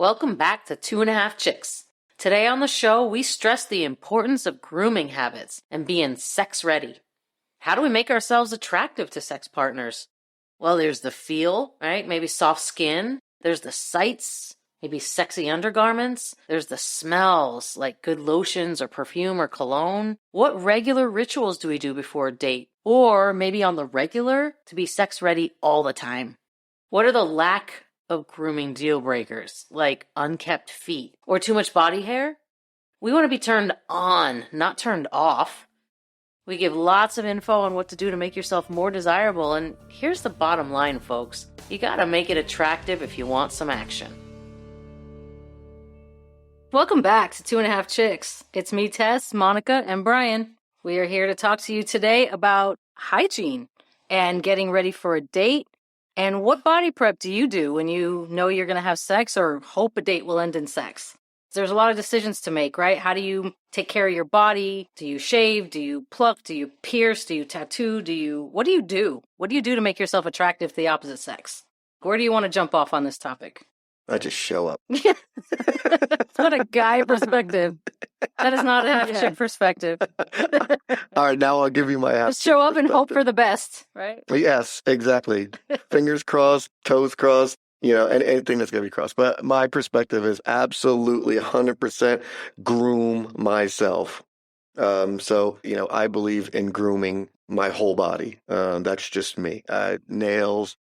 Welcome back to 2.5 Chicks. Today on the show, we stress the importance of grooming habits and being sex ready. How do we make ourselves attractive to sex partners? Well, there's the feel, right? Maybe soft skin. There's the sights, maybe sexy undergarments. There's the smells, like good lotions or perfume or cologne. What regular rituals do we do before a date? Or maybe on the regular to be sex ready all the time? What are the lack of grooming deal breakers, like unkept feet or too much body hair? We want to be turned on, not turned off. We give lots of info on what to do to make yourself more desirable, and here's the bottom line, folks. You gotta make it attractive if you want some action. Welcome back to 2.5 Chicks. It's me, Tess, Monica, and Brian. We are here to talk to you today about hygiene and getting ready for a date. And what body prep do you do when you know you're going to have sex or hope a date will end in sex? There's a lot of decisions to make, right? How do you take care of your body? Do you shave? Do you pluck? Do you pierce? Do you tattoo? What do you do? What do you do to make yourself attractive to the opposite sex? Where do you want to jump off on this topic? I just show up. That's not a guy perspective. That is not a half-chick perspective. All right, now I'll give you my half. Just show up and hope for the best, right? Yes, exactly. Fingers crossed, toes crossed, anything that's going to be crossed. But my perspective is absolutely 100% groom myself. I believe in grooming my whole body. That's just me. Nails,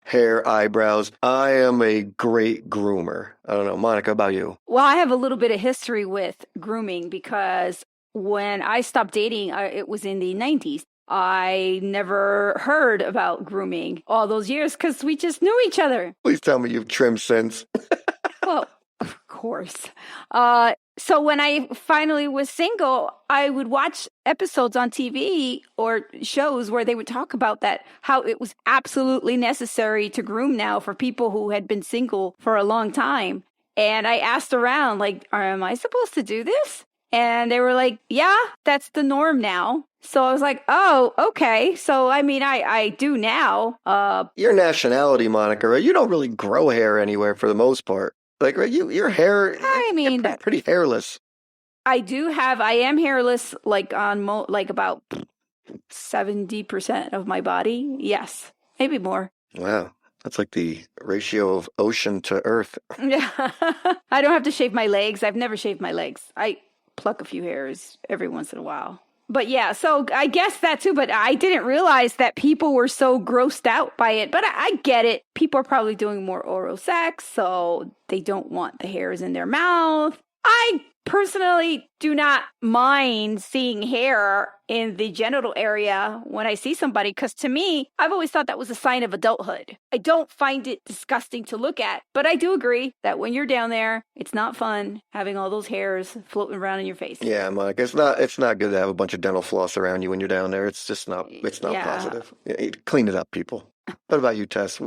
hair, eyebrows. I am a great groomer. I don't know. Monica, about you? Well, I have a little bit of history with grooming because when I stopped dating, it was in the 90s. I never heard about grooming all those years because we just knew each other. Please tell me you've trimmed since. Well, of course. So when I finally was single, I would watch episodes on TV or shows where they would talk about that, how it was absolutely necessary to groom now for people who had been single for a long time. And I asked around, like, am I supposed to do this? And they were like, yeah, that's the norm now. So I was like, oh, okay. So, I do now. Your nationality, Monica, right? You don't really grow hair anywhere for the most part. Like, right, your hair, you're pretty hairless. I am hairless, like on about 70% of my body. Yes, maybe more. Wow. That's like the ratio of ocean to earth. Yeah. I don't have to shave my legs. I've never shaved my legs. I pluck a few hairs every once in a while. But yeah, so I guess that too, but I didn't realize that people were so grossed out by it. But I get it. People are probably doing more oral sex, so they don't want the hairs in their mouth. I personally do not mind seeing hair in the genital area when I see somebody, because to me, I've always thought that was a sign of adulthood. I don't find it disgusting to look at, but I do agree that when you're down there, it's not fun having all those hairs floating around in your face. Yeah, Mike, it's not good to have a bunch of dental floss around you when you're down there. It's just not positive. Yeah, clean it up, people. What about you, Tess?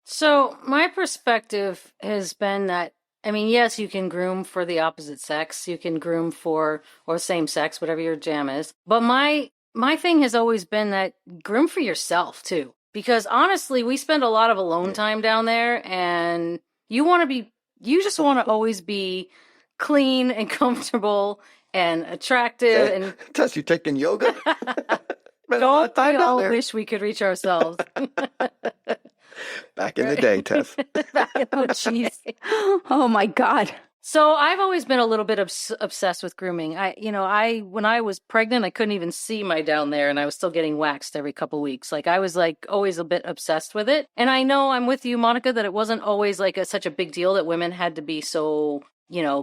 So my perspective has been that, yes, you can groom for the opposite sex. You can groom or same sex, whatever your jam is. But my thing has always been that groom for yourself too. Because honestly, we spend a lot of alone time down there, and you just want to always be clean and comfortable and attractive. And Tess, you taking yoga? Don't we all wish we could reach ourselves? Back in the day, Tess. Oh, jeez. Oh, my God. So I've always been a little bit obsessed with grooming. When I was pregnant, I couldn't even see my down there, and I was still getting waxed every couple weeks. Like, I was always a bit obsessed with it. And I know I'm with you, Monica, that it wasn't always such a big deal that women had to be so,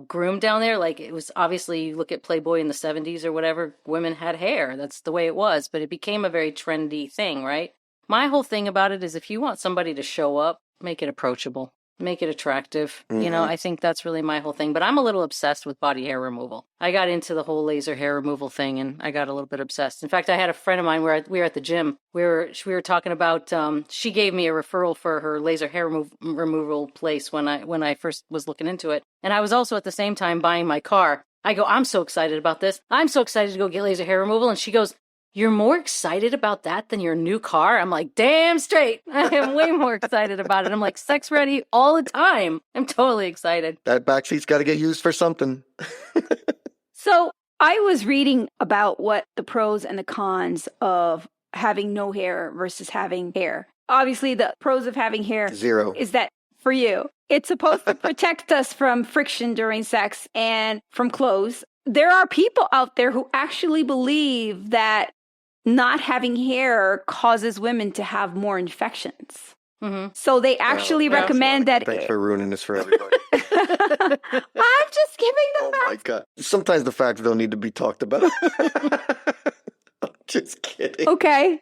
groomed down there. Like, it was obviously, you look at Playboy in the 70s or whatever, women had hair. That's the way it was. But it became a very trendy thing, right? My whole thing about it is if you want somebody to show up, make it approachable, make it attractive. Mm-hmm. I think that's really my whole thing. But I'm a little obsessed with body hair removal. I got into the whole laser hair removal thing, and I got a little bit obsessed. In fact, I had a friend of mine where we were at the gym. We were talking about, she gave me a referral for her laser hair removal place when I first was looking into it. And I was also at the same time buying my car. I go, I'm so excited about this. I'm so excited to go get laser hair removal. And she goes, you're more excited about that than your new car. I'm like, damn straight. I am way more excited about it. I'm like sex ready all the time. I'm totally excited. That backseat's got to get used for something. So I was reading about what the pros and the cons of having no hair versus having hair. Obviously, the pros of having hair 0. is that for you, it's supposed to protect us from friction during sex and from clothes. There are people out there who actually believe that not having hair causes women to have more infections. Mm-hmm. So they actually recommend that. Thanks for ruining this for everybody. I'm just giving them Oh my God. Sometimes the facts don't need to be talked about. I'm just kidding. Okay.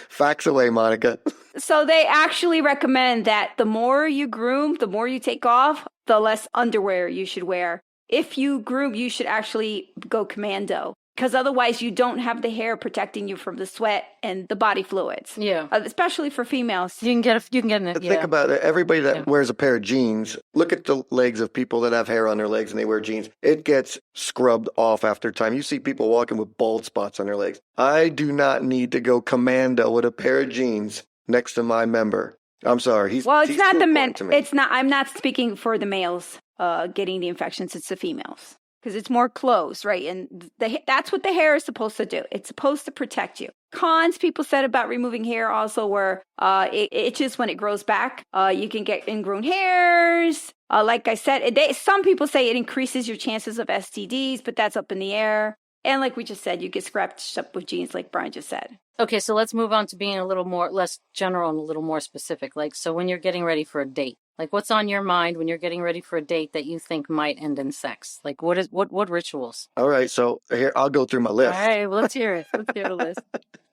Facts away, Monica. So they actually recommend that the more you groom, the more you take off, the less underwear you should wear. If you groom, you should actually go commando, because otherwise you don't have the hair protecting you from the sweat and the body fluids. Yeah. Especially for females. You can get in it. Think about it. Everybody that wears a pair of jeans, look at the legs of people that have hair on their legs and they wear jeans. It gets scrubbed off after time. You see people walking with bald spots on their legs. I do not need to go commando with a pair of jeans next to my member. I'm sorry. He's not the men. to me. It's not. I'm not speaking for the males getting the infections. It's the females. Because it's more clothes, right? And that's what the hair is supposed to do. It's supposed to protect you. Cons people said about removing hair also were it itches when it grows back. You can get ingrown hairs. Like I said, some people say it increases your chances of STDs, but that's up in the air. And like we just said, you get scratched up with jeans, like Brian just said. Okay, so let's move on to being a little more less general and a little more specific. Like, so when you're getting ready for a date, like what's on your mind when you're getting ready for a date that you think might end in sex? Like what rituals? All right, so here I'll go through my list. All right, well, let's hear it. Let's hear the list.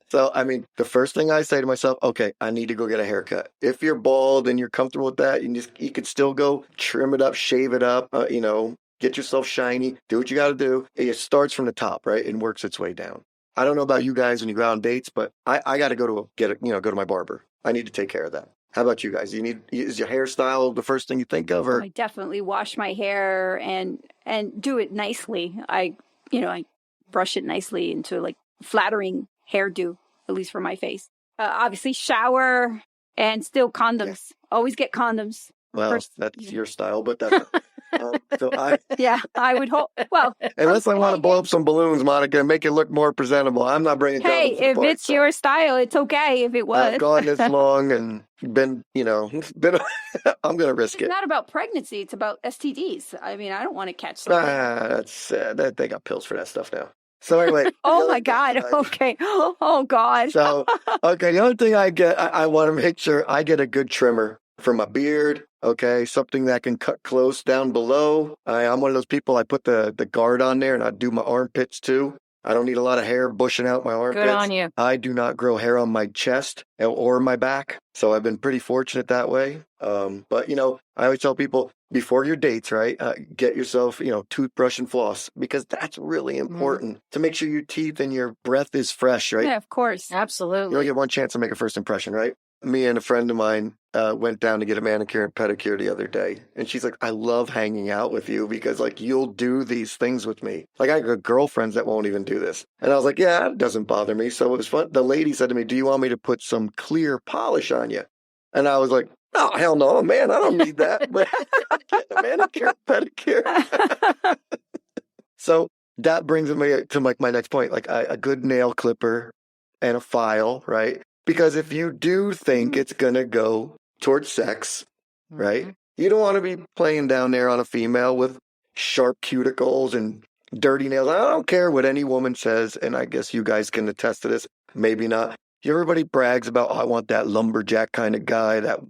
So, I mean, the first thing I say to myself, okay, I need to go get a haircut. If you're bald and you're comfortable with that, you could still go trim it up, shave it up, get yourself shiny, do what you got to do. It starts from the top, right? And works its way down. I don't know about you guys when you go out on dates, but I got to go to my barber. I need to take care of that. How about you guys? Is your hairstyle the first thing you think of, or? I definitely wash my hair and do it nicely. I brush it nicely into like flattering hairdo, at least for my face. Obviously shower and still condoms. Yeah. Always get condoms. Well, first, that's your style, but that's I would hope. Well, unless I want to blow up some balloons, Monica, and make it look more presentable, I'm not bringing. Hey, if it's your style, it's okay. If it was, I've gone this long and been. I'm going to risk it. It's not about pregnancy; it's about STDs. I mean, I don't want to catch something. They got pills for that stuff now. So anyway. Oh my God. Okay. Oh God. So okay, the other thing I want to make sure I get a good trimmer for my beard. Okay, something that can cut close down below. I'm one of those people, I put the guard on there and I do my armpits too. I don't need a lot of hair bushing out my armpits. Good on you. I do not grow hair on my chest or my back. So I've been pretty fortunate that way. But, I always tell people before your dates, right, get yourself, toothbrush and floss, because that's really important to make sure your teeth and your breath is fresh, right? Yeah, of course. Absolutely. You only get one chance to make a first impression, right? Me and a friend of mine went down to get a manicure and pedicure the other day. And she's like, I love hanging out with you because, you'll do these things with me. I got girlfriends that won't even do this. And I was like, yeah, it doesn't bother me. So it was fun. The lady said to me, do you want me to put some clear polish on you? And I was like, oh, hell no, man, I don't need that. But I'm getting a manicure and pedicure. So that brings me to my next point, a good nail clipper and a file, right? Because if you do think it's going to go towards sex, right? You don't want to be playing down there on a female with sharp cuticles and dirty nails. I don't care what any woman says, and I guess you guys can attest to this. Maybe not. Everybody brags about, I want that lumberjack kind of guy, that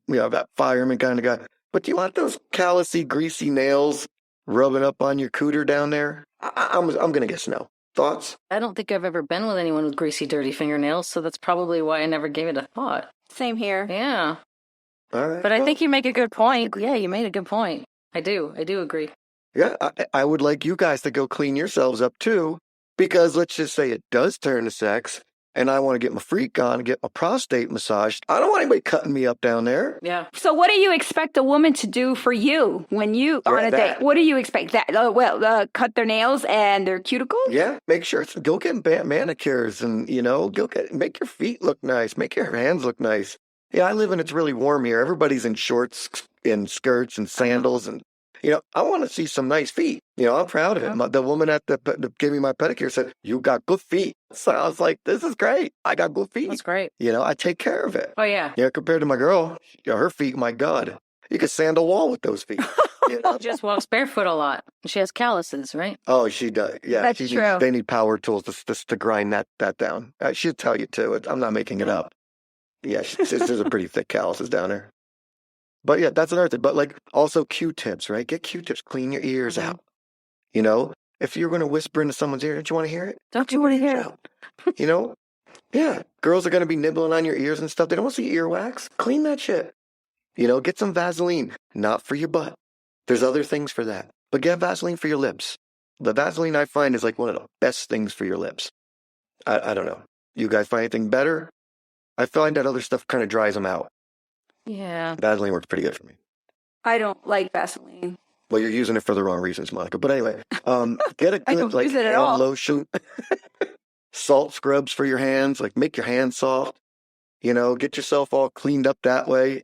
fireman kind of guy. But do you want those callousy, greasy nails rubbing up on your cooter down there? I'm going to guess no. Thoughts? I don't think I've ever been with anyone with greasy, dirty fingernails, so that's probably why I never gave it a thought. Same here. Yeah. All right. But I think you make a good point. Yeah, you made a good point. I do agree. Yeah, I would like you guys to go clean yourselves up too, because let's just say it does turn to sex. and I want to get my freak on and get my prostate massaged, I don't want anybody cutting me up down there. Yeah. So what do you expect a woman to do for you when you on a date? What do you expect? That cut their nails and their cuticles? Yeah, make sure go get manicures and make your feet look nice, make your hands look nice. Yeah, I live in it's really warm here. Everybody's in shorts and skirts and sandals, and I want to see some nice feet. I'm proud of it. The woman at the gave me my pedicure said, "You got good feet." So I was like, "This is great. I got good feet." That's great. I take care of it. Oh, yeah. Yeah, compared to my girl, her feet, my God, you could sand a wall with those feet. She just walks barefoot a lot. She has calluses, right? Oh, she does. Yeah, That's true. They need power tools to grind that down. She'll tell you too. I'm not making it up. Yeah, there's a pretty thick calluses down there. But yeah, that's another thing. But like also Q-tips, right? Get Q-tips, clean your ears out. If you're going to whisper into someone's ear, don't you want to hear it? Don't you want to hear it? Yeah, girls are going to be nibbling on your ears and stuff. They don't want to see earwax. Clean that shit. Get some Vaseline, not for your butt. There's other things for that. But get Vaseline for your lips. The Vaseline I find is like one of the best things for your lips. I don't know. You guys find anything better? I find that other stuff kind of dries them out. Yeah. Vaseline works pretty good for me. I don't like Vaseline. Well, you're using it for the wrong reasons, Monica. But anyway, get a I good don't use it at all. hand lotion, salt scrubs for your hands, like make your hands soft. Get yourself all cleaned up that way.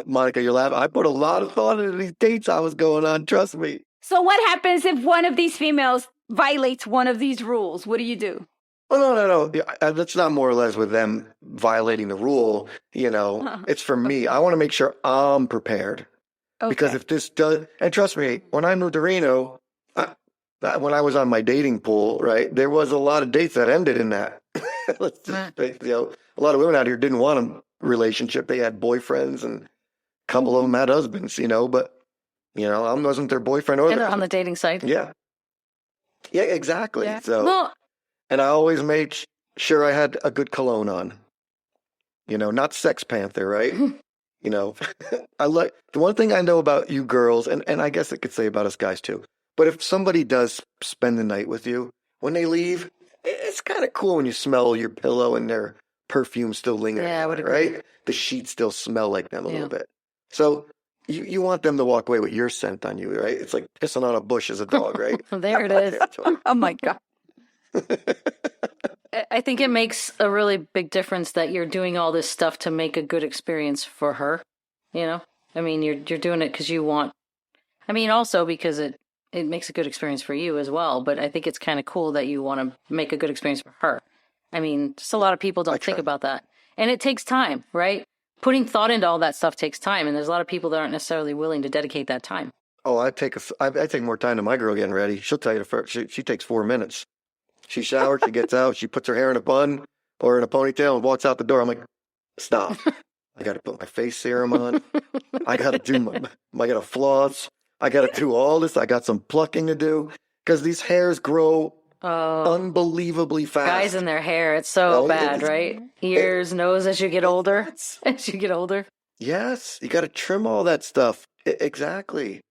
Monica, you're laughing. I put a lot of thought into these dates I was going on. Trust me. So what happens if one of these females violates one of these rules? What do you do? Oh, no. Yeah, that's not more or less with them violating the rule. It's for me. I want to make sure I'm prepared. Okay. Because if this does, and trust me, when I moved to Reno, when I was on my dating pool, right, there was a lot of dates that ended in that. Let's just, a lot of women out here didn't want a relationship. They had boyfriends, and a couple of them had husbands, but, I wasn't their boyfriend or And they're on the dating site. Yeah. Yeah, exactly. Yeah. So, Well, and I always made sure I had a good cologne on. Not Sex Panther, right? I like the one thing I know about you girls, and I guess I could say about us guys too. But if somebody does spend the night with you, when they leave, it's kind of cool when you smell your pillow and their perfume still lingering. Yeah, I would agree. Right? The sheets still smell like them a little bit. So you want them to walk away with your scent on you, right? It's like pissing on a bush as a dog, right? there it is. Oh my God. I think it makes a really big difference that you're doing all this stuff to make a good experience for her. I mean, you're doing it because you want. I mean, also because it makes a good experience for you as well. But I think it's kind of cool that you want to make a good experience for her. I mean, just a lot of people don't think about that, and it takes time, right? Putting thought into all that stuff takes time, and there's a lot of people that aren't necessarily willing to dedicate that time. Oh, I take more time than my girl getting ready. She'll tell you the first. She takes 4 minutes. She showers, she gets out, she puts her hair in a bun or in a ponytail and walks out the door. I'm like, stop. I got to put my face serum on. I got to do I got to floss. I got to do all this. I got some plucking to do because these hairs grow unbelievably fast. Guys in their hair, it's so bad, right? Ears, nose as you get older. As you get older. Yes, you got to trim all that stuff. Exactly.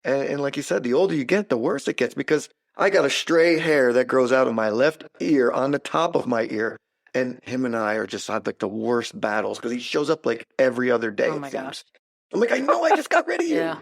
And like you said, the older you get, the worse it gets because I got a stray hair that grows out of my left ear on the top of my ear. And him and I are just had like the worst battles because he shows up like every other day. Oh my gosh. I'm like, I know I just got rid of you. Yeah,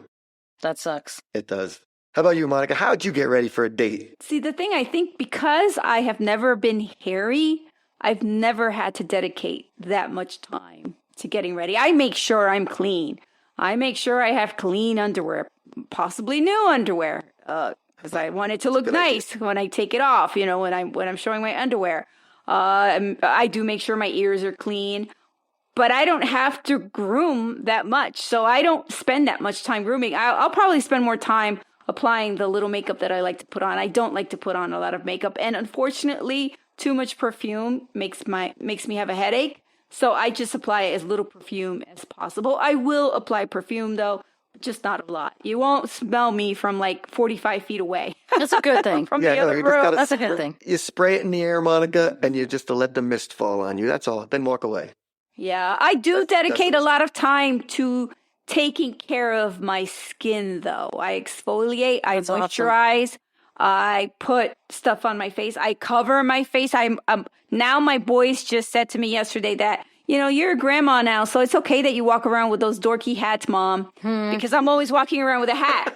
that sucks. It does. How about you, Monica? How'd you get ready for a date? See, the thing I think because I have never been hairy, I've never had to dedicate that much time to getting ready. I make sure I'm clean. I make sure I have clean underwear, possibly new underwear. Because I want it to look nice when I take it off, when I'm showing my underwear. I do make sure my ears are clean, but I don't have to groom that much. So I don't spend that much time grooming. I'll probably spend more time applying the little makeup that I like to put on. I don't like to put on a lot of makeup. And unfortunately, too much perfume makes me have a headache. So I just apply as little perfume as possible. I will apply perfume though. Just not a lot. You won't smell me from like 45 feet away. That's a good thing. From the other room. That's a good thing. You spray it in the air, Monica, and you just to let the mist fall on you. That's all. Then walk away. Yeah, I do dedicate a lot of time to taking care of my skin, though. I exfoliate, I moisturize. I put stuff on my face. I cover my face. Now my boys just said to me yesterday that, you're a grandma now, so it's okay that you walk around with those dorky hats, Mom, because I'm always walking around with a hat.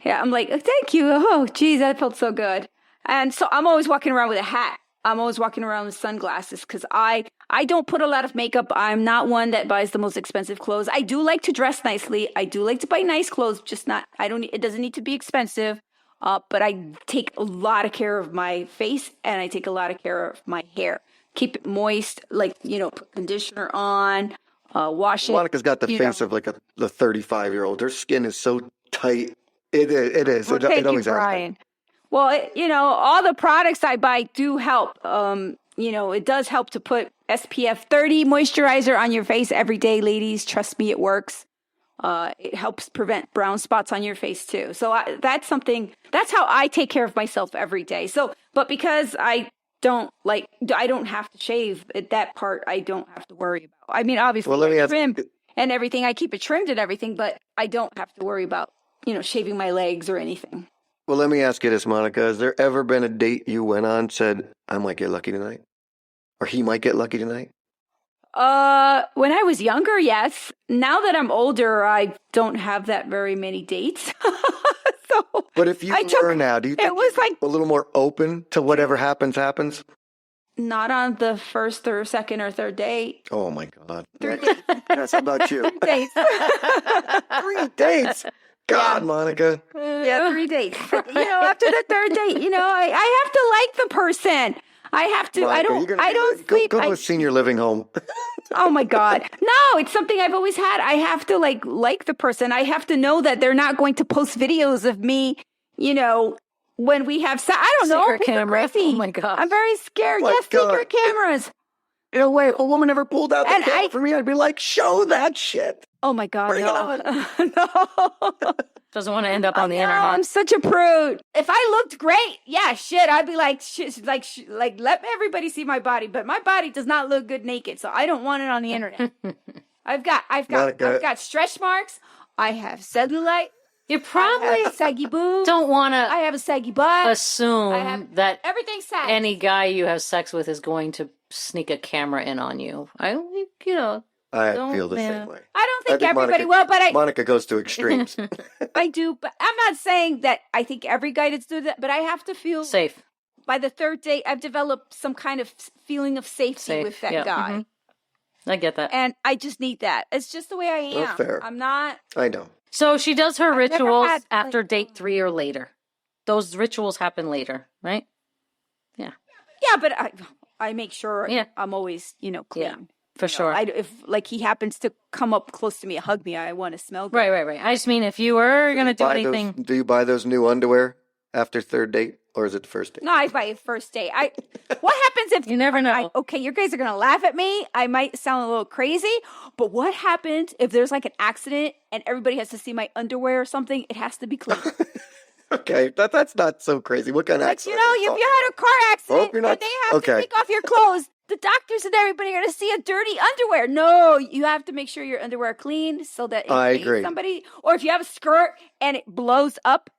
Yeah, I'm like, thank you. Oh, geez, that felt so good. And so I'm always walking around with a hat. I'm always walking around with sunglasses because I don't put a lot of makeup. I'm not one that buys the most expensive clothes. I do like to dress nicely. I do like to buy nice clothes, just not, it doesn't need to be expensive. But I take a lot of care of my face and I take a lot of care of my hair. Keep it moist, put conditioner on, wash it. Monica's got the face of like the 35-year-old. Her skin is so tight. It is. Well, It always you, has. Brian. Well, all the products I buy do help. It does help to put SPF 30 moisturizer on your face every day, ladies. Trust me, it works. It helps prevent brown spots on your face too. So that's how I take care of myself every day. So, but because I don't have to shave that part, I don't have to worry about. I mean, obviously, I trim and everything. I keep it trimmed and everything, but I don't have to worry about, shaving my legs or anything. Well, let me ask you this, Monica. Has there ever been a date you went on, said, I might get lucky tonight? Or he might get lucky tonight? When I was younger, yes. Now that I'm older, I don't have that very many dates. But if you were now, do you think it was like a little more open to whatever happens? Not on the first or second or third date. Oh, my God. 3 dates. Yes, how about you? 3 dates. 3 dates. God, yeah. Monica. Yeah, 3 dates. After the third date, I have to like the person. I have to. Monica, I don't sleep. Go to a senior living home. Oh my God. No, it's something I've always had. I have to like the person. I have to know that they're not going to post videos of me, when we have I don't know. Secret cameras. Oh my God. I'm very scared. Oh yes, God. secret cameras. Wait, a woman ever pulled out the camera for me, I'd be like, show that shit. Oh my God. Bring it on. No. Doesn't want to end up on the internet. I'm such a prude. If I looked great, yeah, shit, I'd be like, let everybody see my body. But my body does not look good naked, so I don't want it on the internet. I've got stretch marks. I have cellulite. You probably saggy boobs. don't want to. I have a saggy butt. Assume that everything's saggy. Any guy you have sex with is going to sneak a camera in on you. I feel the same way. I don't think everybody will, but Monica goes to extremes. I do, but I'm not saying that I think every guy does do that, but I have to feel safe. By the third date, I've developed some kind of feeling of safety with that guy. Mm-hmm. I get that. And I just need that. It's just the way I am. Well, fair. I'm not. I know. So she does her rituals after date 3 or later. Those rituals happen later, right? Yeah. Yeah, but I make sure I'm always, clean. Yeah, for sure. If he happens to come up close to me, hug me, I want to smell good. Right. I just mean if you were going to do anything. Do you buy those new underwear after third date? Or is it the first date? No, I buy it first date. What happens if... You never know. Okay, you guys are going to laugh at me. I might sound a little crazy. But what happens if there's an accident and everybody has to see my underwear or something? It has to be clean. Okay, that's not so crazy. What kind of accident? If you had a car accident and they have to take off your clothes, the doctors and everybody are going to see a dirty underwear. No, you have to make sure your underwear are clean so that I agree. Somebody... Or if you have a skirt and it blows up,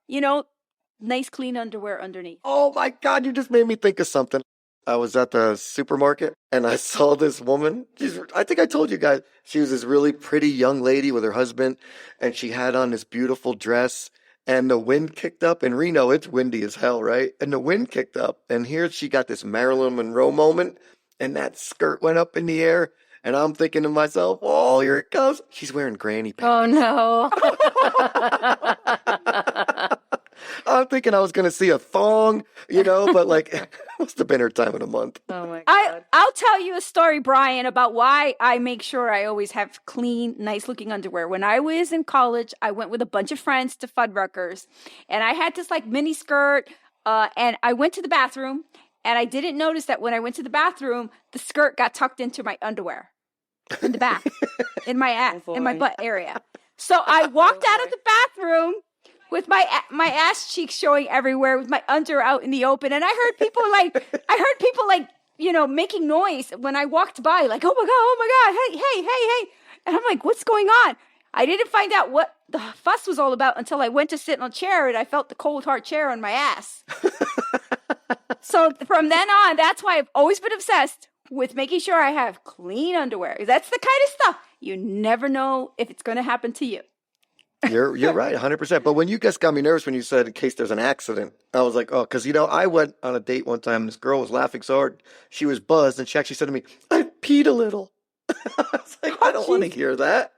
nice clean underwear underneath. Oh my God, you just made me think of something. I was at the supermarket and I saw this woman. I think I told you guys, she was this really pretty young lady with her husband and she had on this beautiful dress and the wind kicked up. In Reno, it's windy as hell, right? And the wind kicked up and here she got this Marilyn Monroe moment and that skirt went up in the air. And I'm thinking to myself, oh, here it comes. She's wearing granny pants. Oh, no. I'm thinking I was going to see a thong, but it must have been her time of the month. Oh, my God. I'll tell you a story, Brian, about why I make sure I always have clean, nice-looking underwear. When I was in college, I went with a bunch of friends to Fuddruckers, and I had this, mini skirt, and I went to the bathroom, and I didn't notice that when I went to the bathroom, the skirt got tucked into my underwear in the back, in my ass, in my butt area. So I walked out of the bathroom with my ass cheeks showing everywhere, with my under out in the open, and I heard people making noise when I walked by, oh my god, hey, and I'm like, what's going on? I didn't find out what the fuss was all about until I went to sit in a chair and I felt the cold hard chair on my ass. So from then on, that's why I've always been obsessed with making sure I have clean underwear. That's the kind of stuff you never know if it's going to happen to you. You're right, 100%. But when you guys got me nervous when you said in case there's an accident, I was like, oh, because I went on a date one time and this girl was laughing so hard, she was buzzed, and she actually said to me, I peed a little. I was like, I don't want to hear that.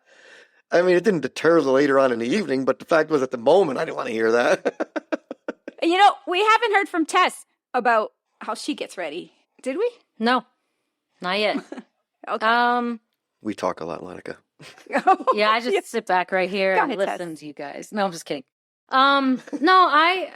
I mean, it didn't deter later on in the evening, but the fact was at the moment, I didn't want to hear that. We haven't heard from Tess about how she gets ready. Did we? No, not yet. Okay. We talk a lot, Monica. Yeah, I just sit back right here Go and ahead, listen Tess. to you guys. No, I'm just kidding. No, I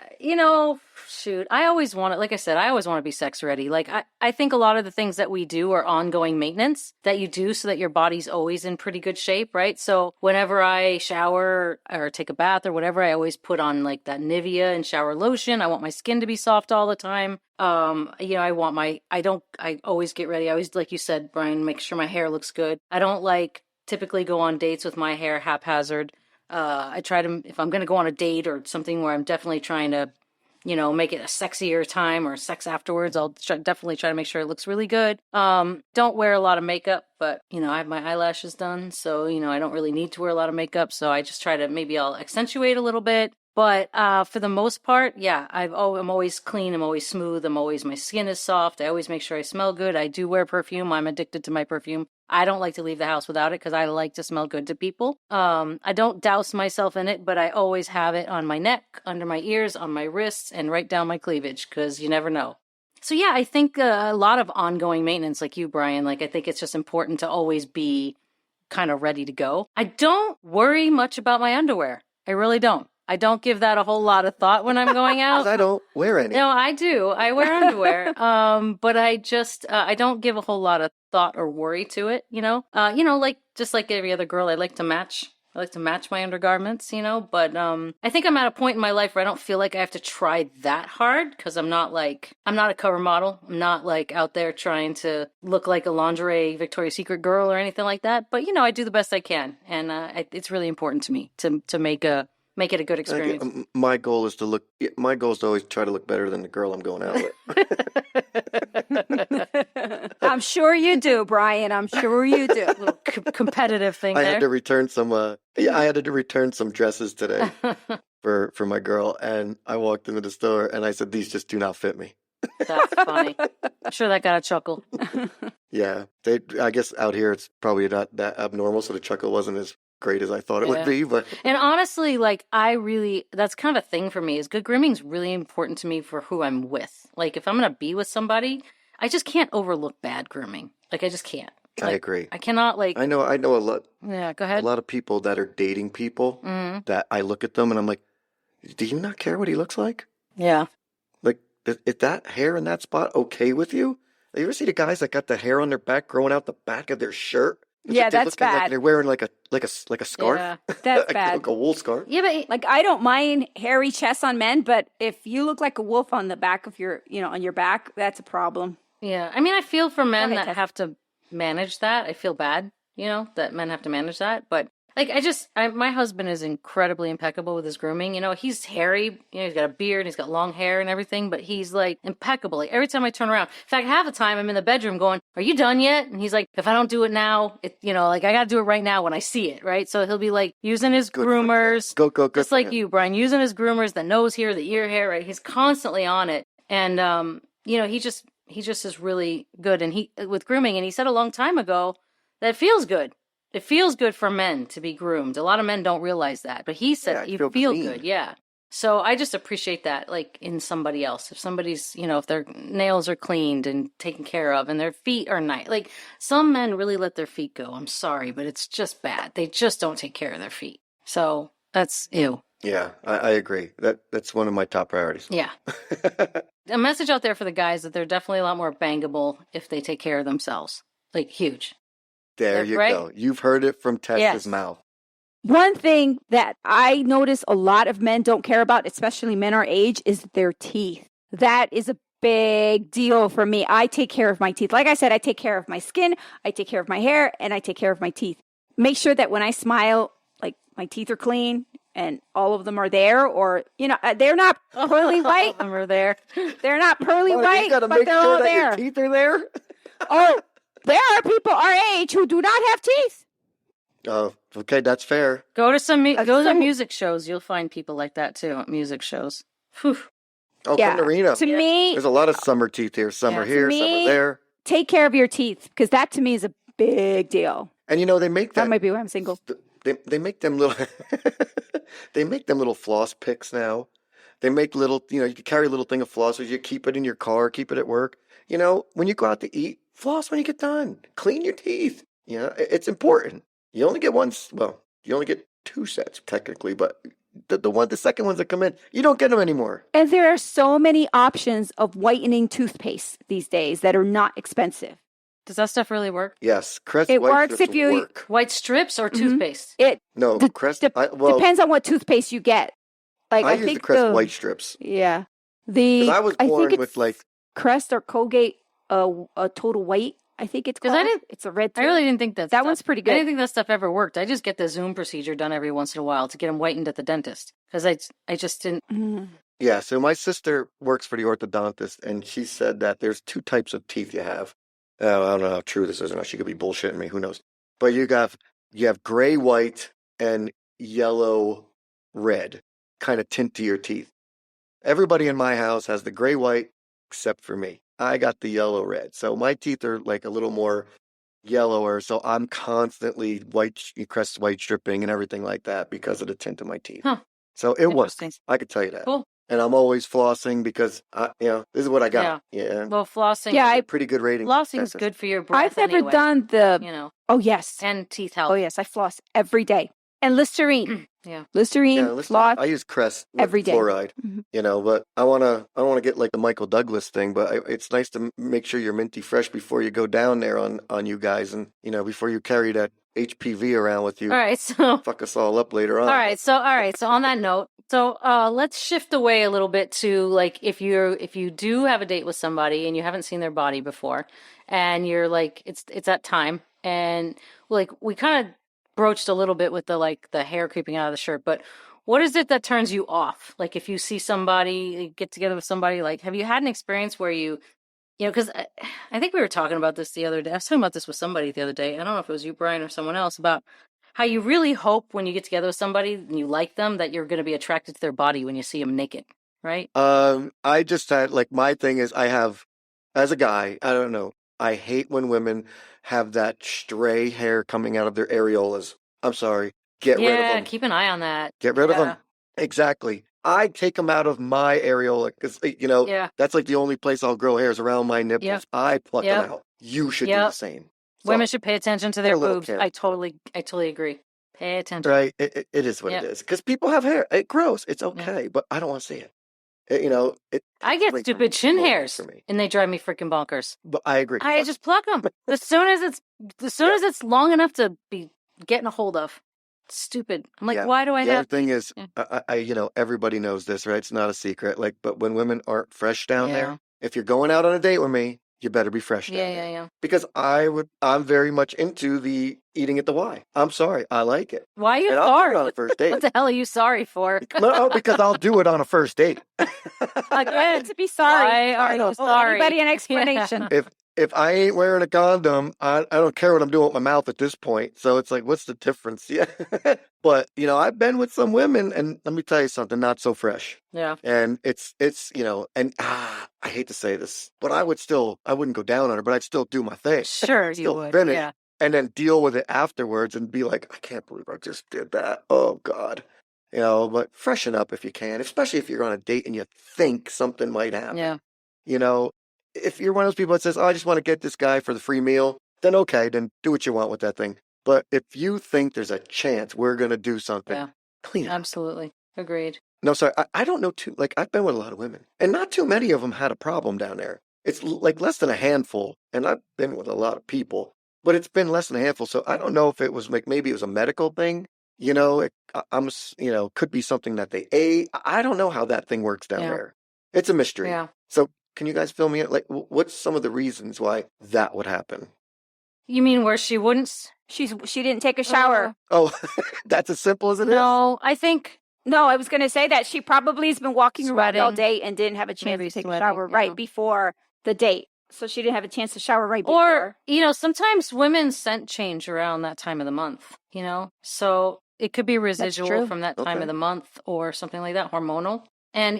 always want to, like I said, I always want to be sex ready. Like, I think a lot of the things that we do are ongoing maintenance that you do so that your body's always in pretty good shape, right? So whenever I shower or take a bath or whatever, I always put on like that Nivea and shower lotion. I want my skin to be soft all the time. I always get ready. I always, like you said, Brian, make sure my hair looks good. I don't typically go on dates with my hair haphazard. I try to, if I'm going to go on a date or something where I'm definitely trying to, make it a sexier time or sex afterwards, I'll definitely try to make sure it looks really good. Don't wear a lot of makeup, but, I have my eyelashes done. So, I don't really need to wear a lot of makeup. So I just try to, maybe I'll accentuate a little bit. But for the most part, yeah, I'm always clean. I'm always smooth. My skin is soft. I always make sure I smell good. I do wear perfume. I'm addicted to my perfume. I don't like to leave the house without it because I like to smell good to people. I don't douse myself in it, but I always have it on my neck, under my ears, on my wrists, and right down my cleavage because you never know. So yeah, I think a lot of ongoing maintenance like you, Brian, I think it's just important to always be kind of ready to go. I don't worry much about my underwear. I really don't. I don't give that a whole lot of thought when I'm going out. I don't wear any. No, I do. I wear underwear. But I just, I don't give a whole lot of thought or worry to it, just like every other girl, I like to match my undergarments, but I think I'm at a point in my life where I don't feel like I have to try that hard because I'm not a cover model. I'm not out there trying to look like a lingerie Victoria's Secret girl or anything like that. But, I do the best I can. And it's really important to me to make it a good experience. My goal is to always try to look better than the girl I'm going out with. I'm sure you do, Brian. I'm sure you do. A little competitive thing there. I had to return some dresses today for my girl, and I walked into the store and I said, these just do not fit me. That's funny. I'm sure that got a chuckle. Yeah. I guess out here it's probably not that abnormal, so the chuckle wasn't as great as I thought it would be, but and honestly, that's kind of a thing for me. Is good grooming is really important to me for who I'm with. If I'm gonna be with somebody, I just can't overlook bad grooming. I just can't. I agree. I cannot I know a lot. Yeah, go ahead. A lot of people that are dating people that I look at them and I'm like, do you not care what he looks like? Yeah. Is that hair in that spot okay with you? You ever see the guys that got the hair on their back growing out the back of their shirt? Yeah, that's bad. Like they're wearing like a scarf. Yeah, that's bad. Like a wool scarf. Yeah, but I don't mind hairy chests on men, but if you look like a wolf on the back of your, on your back, that's a problem. Yeah, I mean, I feel for men that have to manage that. I feel bad, that men have to manage that. But my husband is incredibly impeccable with his grooming. He's hairy. He's got a beard and he's got long hair and everything, but he's impeccable. Every time I turn around, in fact, half the time I'm in the bedroom going, "Are you done yet?" And he's like, "If I don't do it now, I got to do it right now when I see it." Right. So he'll be using his groomers. Go. Just like you, Brian, using his groomers, the nose hair, the ear hair, right? He's constantly on it. And, he just is really good. And with grooming, and he said a long time ago that it feels good. It feels good for men to be groomed. A lot of men don't realize that, but he said you feel good. Yeah. So I just appreciate that, in somebody else. If somebody's, if their nails are cleaned and taken care of and their feet are nice. Some men really let their feet go. I'm sorry, but it's just bad. They just don't take care of their feet. So that's ew. Yeah, I agree. That's one of my top priorities. Yeah. A message out there for the guys that they're definitely a lot more bangable if they take care of themselves. Huge. There you go. You've heard it from Tessa's mouth. One thing that I notice a lot of men don't care about, especially men our age, is their teeth. That is a big deal for me. I take care of my teeth. Like I said, I take care of my skin, I take care of my hair, and I take care of my teeth. Make sure that when I smile, my teeth are clean and all of them are there, or, they're not pearly All white. of them are there. They're not pearly Well, white, you gotta but make they're sure all that there. your teeth are there. Oh, there are people our age who do not have teeth. Oh, okay, that's fair. Go to go to some- music shows. You'll find people like that too at music shows. Whew. Oh, Yeah. come to Reno. To me, There's a lot of summer teeth here. Some are Yeah. here, To some are me- there. take care of your teeth, because that to me is a big deal. And they make That might be why I'm single. They make them little they make them little floss picks now. They make little, you can carry a little thing of flossers. You keep it in your car, keep it at work. When you go out to eat, floss when you get done. Clean your teeth. It's important. You only get you only get 2 sets technically, but the second ones that come in, you don't get them anymore. And there are so many options of whitening toothpaste these days that are not expensive. Does that stuff really work? Yes, Crest It white works strips if you- work. White strips or toothpaste? It No, de- Crest. de- depends on what toothpaste you get. Like I I use think the Crest white strips Yeah, because I was I born think with it's Crest or Colgate, a total white. I think it's 'Cause called. I didn't- It's a red. I really didn't think that That stuff- one's pretty I good. didn't think that stuff ever worked. I just get the Zoom procedure done every once in a while to get them whitened at the dentist because I just didn't. Mm. Yeah, so my sister works for the orthodontist, and she said that there's 2 types of teeth you have. I don't know how true this is or not. She could be bullshitting me. Who knows? But you have gray, white, and yellow, red kind of tint to your teeth. Everybody in my house has the gray, white, except for me. I got the yellow, red. So my teeth are like a little more yellower. So I'm constantly Crest white stripping and everything like that because of the tint of my teeth. Huh. So it works. Interesting. I could tell you that. Cool. And I'm always flossing because this is what I got. Yeah. Well, flossing. Yeah, Pretty good rating. flossing's good for your breath. I've never anyway, done the. You know, Oh yes. and teeth health. Oh yes. I floss every day. And Listerine. Yeah. Listerine. Yeah, listen, floss. I use Crest with every day. fluoride, Mhm. but I wanna get like the Michael Douglas thing. But it's nice to make sure you're minty fresh before you go down there on you guys, and before you carry that HPV around with you. All right. So. Fuck us all up later on. All right. So on that note, let's shift away a little bit to like if you do have a date with somebody and you haven't seen their body before, and you're like it's that time, and like we kind of broached a little bit with the hair creeping out of the shirt, but what is it that turns you off? Like if you see somebody, get together with somebody, like have you had an experience where because I think we were talking about this the other day. I was talking about this with somebody the other day. I don't know if it was you, Brian, or someone else, about how you really hope when you get together with somebody and you like them that you're going to be attracted to their body when you see them naked, right? I just had my thing is as a guy, I don't know. I hate when women have that stray hair coming out of their areolas. I'm sorry. Get rid of them. Keep an eye on that. Get rid of Yeah. them. Exactly. I take them out of my areola because, Yeah. that's like the only place I'll grow hairs around my nipples. Yep. I pluck Yep. them out. You should do Yep. the same. So, Women should pay attention to their a little boobs. care. I totally agree. Pay attention. right. It is what it Yep. is. Because people have hair. It grows. It's okay. But I don't want to see it. I get like stupid chin normal hairs, for me. and they drive me freaking bonkers. But I agree. I just pluck them as soon as it's long enough to be getting a hold of. It's stupid. I'm like, Yeah. why do I The other have? thing is, Yeah. everybody knows this, right? It's not a secret. But when women aren't fresh down Yeah. there, if you're going out on a date with me, you better be fresh down there. Yeah. Because I'm very much into the eating at the Y. I'm sorry. I like it. Why are you And I'll do it sorry? on a first date. What the hell are you sorry for? No, because I'll do it on a first date. Again, To be sorry. why are you sorry? Anybody an explanation? If I ain't wearing a condom, I don't care what I'm doing with my mouth at this point. So it's like, what's the difference? Yeah. But, I've been with some women, and let me tell you something, not so fresh. Yeah. And it's and I hate to say this, but I wouldn't go down on her, but I'd still do my thing. Sure, you Still would. finish. Yeah. And then deal with it afterwards and be like, I can't believe I just did that. Oh, God. But freshen up if you can, especially if you're on a date and you think something might happen. Yeah. If you're one of those people that says, oh, I just want to get this guy for the free meal, then okay, then do what you want with that thing. But if you think there's a chance we're going to do something, Yeah. clean it up. Absolutely. Agreed. No, sorry, I don't know I've been with a lot of women, and not too many of them had a problem down there. It's like less than a handful, and I've been with a lot of people, but it's been less than a handful. So I don't know if it was maybe it was a medical thing, could be something that they ate. I don't know how that thing works down Yeah. there. It's a mystery. Yeah. So can you guys fill me in? Like, what's some of the reasons why that would happen? You mean where she wouldn't She didn't take a shower. Oh, that's as simple as it is? No, I think No, I was going to say that she probably has been walking around all Sweating. day and didn't have a chance Maybe to take a sweating, shower yeah. right before the date. So she didn't have a chance to shower right Or, before. sometimes women's scent change around that time of the month, So it could be residual true. from that time Okay. of the month or something like that, hormonal. And,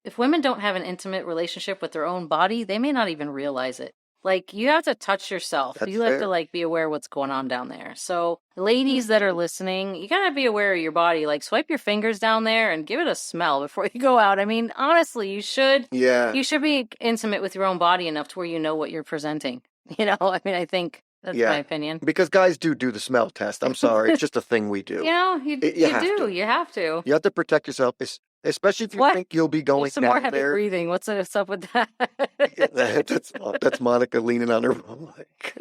if women don't have an intimate relationship with their own body, they may not even realize it. Like, you have to touch yourself. That's You have to, fair. like, be aware what's going on down there. So, ladies that are listening, you gotta be aware of your body. Like, swipe your fingers down there and give it a smell before you go out. I mean, honestly, you should Yeah. be intimate with your own body enough to where you know what you're presenting. I mean, I think that's Yeah. my opinion. Because guys do the smell test. I'm sorry. It's just a thing we do. You have do. to. You have to. You have to protect yourself, especially if you What? think you'll be going Some more down heavy there. breathing. What's up with that? That's Monica leaning on her mic.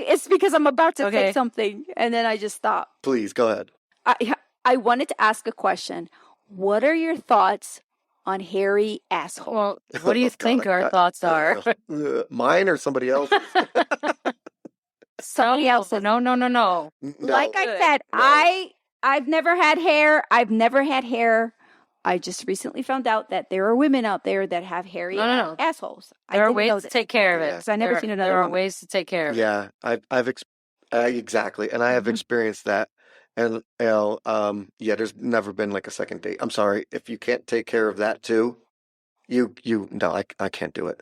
It's because I'm about to Okay. say something and then I just stopped. Please, go ahead. I wanted to ask a question. What are your thoughts on hairy asshole? Well, what do you think our thoughts are? Mine or somebody else's? Somebody else. No. No. Like I Good. said, No. I've never had hair. I've never had hair. I just recently found out that there are women out there that have hairy No. assholes. There are didn't know ways to this. take care of it. Yeah. 'Cause I never seen another There are woman. ways to take care of it. Yeah, exactly, and I have Mhm. experienced that. And there's never been like a second date. I'm sorry if you can't take care of that too. No, I can't do it.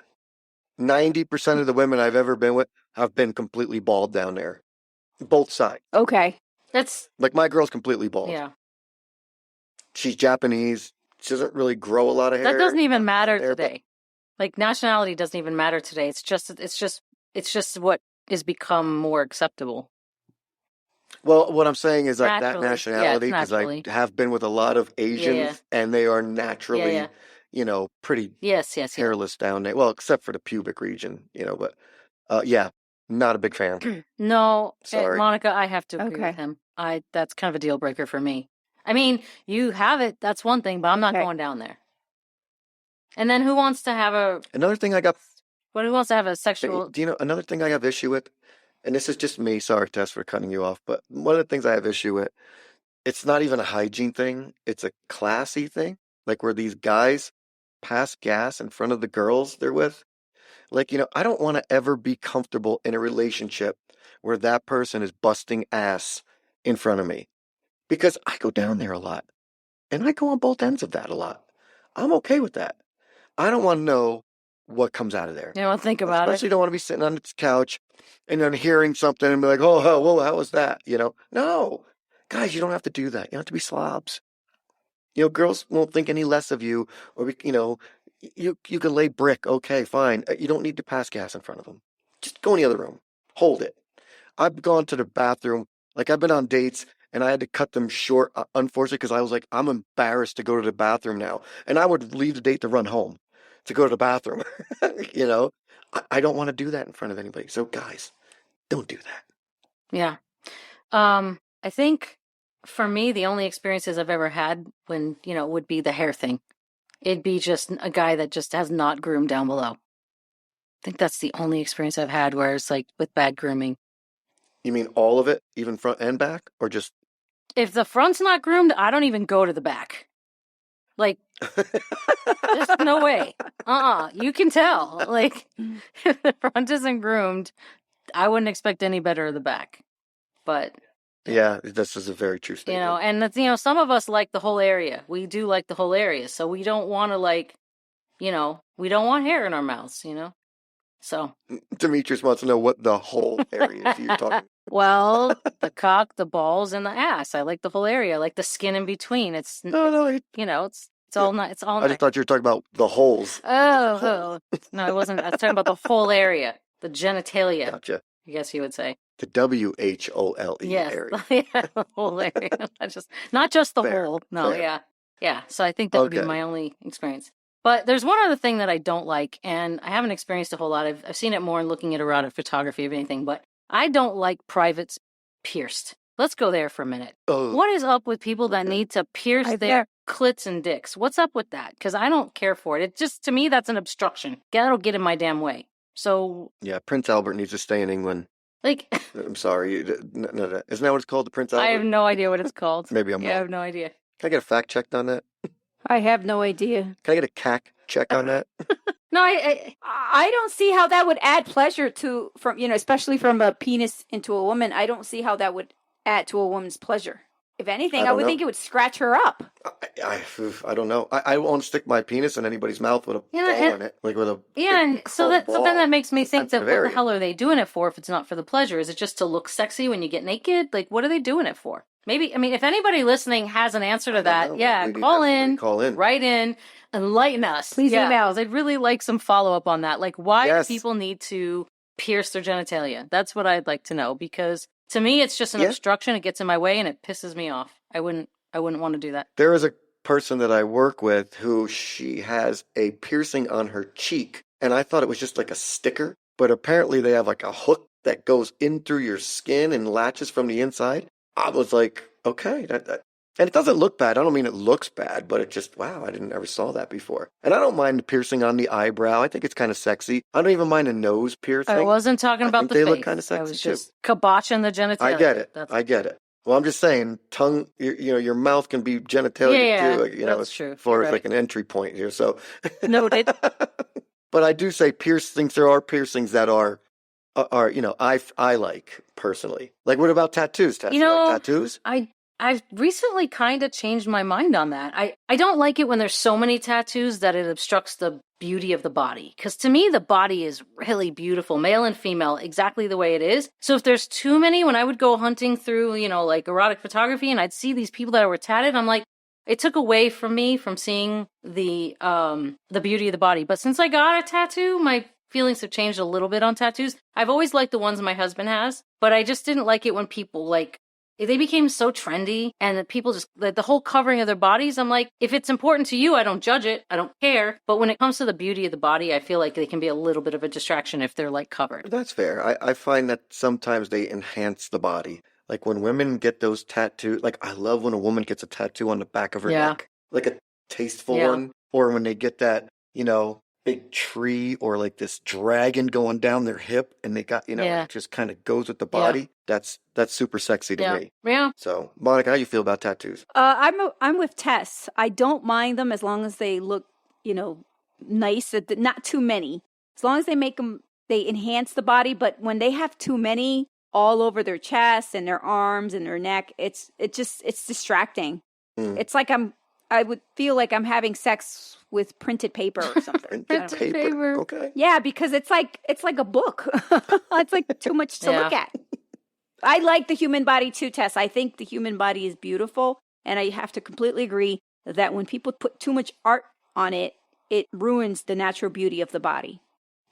90% of the women I've ever been with have been completely bald down there, both sides. Okay. That's Like my girl's completely bald. yeah. She's Japanese. She doesn't really grow a lot of hair. That doesn't even matter there, but- today. Like nationality doesn't even matter today. It's just what is become more acceptable. Well, what I'm saying is like that Naturally. nationality, Yeah, because I naturally. have been with a lot of Asians, and they are naturally, pretty Yes. hairless down there. Well, except for the pubic region, but not a big fan. No, Sorry. Monica, I have to agree Okay. with him. That's kind of a deal breaker for me. I mean, you have it, that's one thing, but I'm not Okay. going down there. And then who wants to have Another thing I got, who wants to have a sexual? do you know, another thing I have issue with, and this is just me, sorry, Tess, for cutting you off, but one of the things I have issue with, it's not even a hygiene thing, it's a classy thing, like where these guys pass gas in front of the girls they're with. Like, I don't want to ever be comfortable in a relationship where that person is busting ass in front of me. Because I go down there a lot. And I go on both ends of that a lot. I'm okay with that. I don't want to know what comes out of there. You don't think about Especially it. don't want to be sitting on this couch and then hearing something and be like, oh, whoa, how was that? No. Guys, you don't have to do that. You don't have to be slobs. Girls won't think any less of you, or you can lay brick. Okay, fine. You don't need to pass gas in front of them. Just go in the other room. Hold it. I've gone to the bathroom. Like I've been on dates and I had to cut them short, unfortunately, because I was like, I'm embarrassed to go to the bathroom now. And I would leave the date to run home to go to the bathroom. I don't want to do that in front of anybody. So guys, don't do that. Yeah. I think for me, the only experiences I've ever had when, would be the hair thing. It'd be just a guy that just has not groomed down below. I think that's the only experience I've had where it's like with bad grooming. You mean all of it, even front and back, or just? If the front's not groomed, I don't even go to the back. Like, there's no way. You can tell. Like, if the front isn't groomed, I wouldn't expect any better of the back. But yeah, this is a very true statement. and that's, some of us like the whole area. We do like the whole area, so we don't want to we don't want hair in our mouths, So Demetrius wants to know what the whole area is you're talking. well, the cock, the balls, and the ass. I like the whole area, like the skin in between. It's No, it's all nice. It's all I nice. just thought you were talking about the holes. Oh, no, it wasn't. I was talking about the whole area, the genitalia. Gotcha. I guess you would say. The WHOLE Yes, area. yeah, the whole area, not just the Fair, whole. No, fair. yeah. So I think that would be Okay. my only experience. But there's one other thing that I don't like, and I haven't experienced a whole lot. I've seen it more in looking at erotic photography of anything, but I don't like privates pierced. Let's go there for a minute. Oh, What is up with people that need to pierce Right their clits and dicks? What's up with that? Because I don't care for it. It just, to me, that's an obstruction. That'll get in my damn way. So, Yeah, Prince Albert needs to stay in England. like, I'm sorry. No, isn't that what it's called, the Prince I have Albert? no idea what it's called. Maybe I'm Yeah, I wrong. have no idea. Can I get a fact checked on that? I have no idea. Can I get a CAC check on that? No, I don't see how that would add pleasure to from especially from a penis into a woman. I don't see how that would add to a woman's pleasure. If anything, I would think it would scratch her up. I don't know. I won't stick my penis in anybody's mouth with a ball in it, like with a and so then that makes me think that what the area. hell are they doing it for if it's not for the pleasure? Is it just to look sexy when you get naked? Like, what are they doing it for? Maybe, I mean, if anybody listening has an answer to that, call in, write in, enlighten us. Please email. I'd really like some follow up on that. Like, why do people need to pierce their genitalia? That's what I'd like to know, because to me, it's just an obstruction. It gets in my way and it pisses me off. I wouldn't want to do that. There is a person that I work with who she has a piercing on her cheek, and I thought it was just like a sticker, but apparently they have like a hook that goes in through your skin and latches from the inside. I was like, okay, and it doesn't look bad. I don't mean it looks bad, but it just, wow, I never saw that before. And I don't mind the piercing on the eyebrow. I think it's kind of sexy. I don't even mind a nose piercing. I wasn't talking about the face. They look kind of sexy. I was just kibotching the genitalia. I get it. I get it. Well, I'm just saying, tongue, your mouth can be genitalia too. That's true. As far as like an entry point here. So noted. But I do say piercings. There are piercings that are I like personally. Like, what about tattoos? Tattoos? I've recently kind of changed my mind on that. I don't like it when there's so many tattoos that it obstructs the beauty of the body. Because to me, the body is really beautiful, male and female, exactly the way it is. So if there's too many, when I would go hunting through, like erotic photography and I'd see these people that were tatted, I'm like, it took away from me from seeing the beauty of the body. But since I got a tattoo, my feelings have changed a little bit on tattoos. I've always liked the ones my husband has, but I just didn't like it when people they became so trendy and people just the whole covering of their bodies. I'm like, if it's important to you, I don't judge it. I don't care. But when it comes to the beauty of the body, I feel like they can be a little bit of a distraction if they're covered. That's fair. I find that sometimes they enhance the body. Like when women get those tattoos, I love when a woman gets a tattoo on the back of her neck, like a tasteful one, or when they get that, big tree or like this dragon going down their hip and they got, it just kind of goes with the body. That's super sexy to me. Yeah. So, Monica, how you feel about tattoos? I'm with Tess. I don't mind them as long as they look, nice, not too many. As long as they they enhance the body, but when they have too many all over their chest and their arms and their neck, it's distracting. It's like I would feel like I'm having sex with printed paper or something. Printed paper. Okay. Yeah, because it's like a book. It's like too much to look at. I like the human body too, Tess. I think the human body is beautiful, and I have to completely agree that when people put too much art on it, it ruins the natural beauty of the body.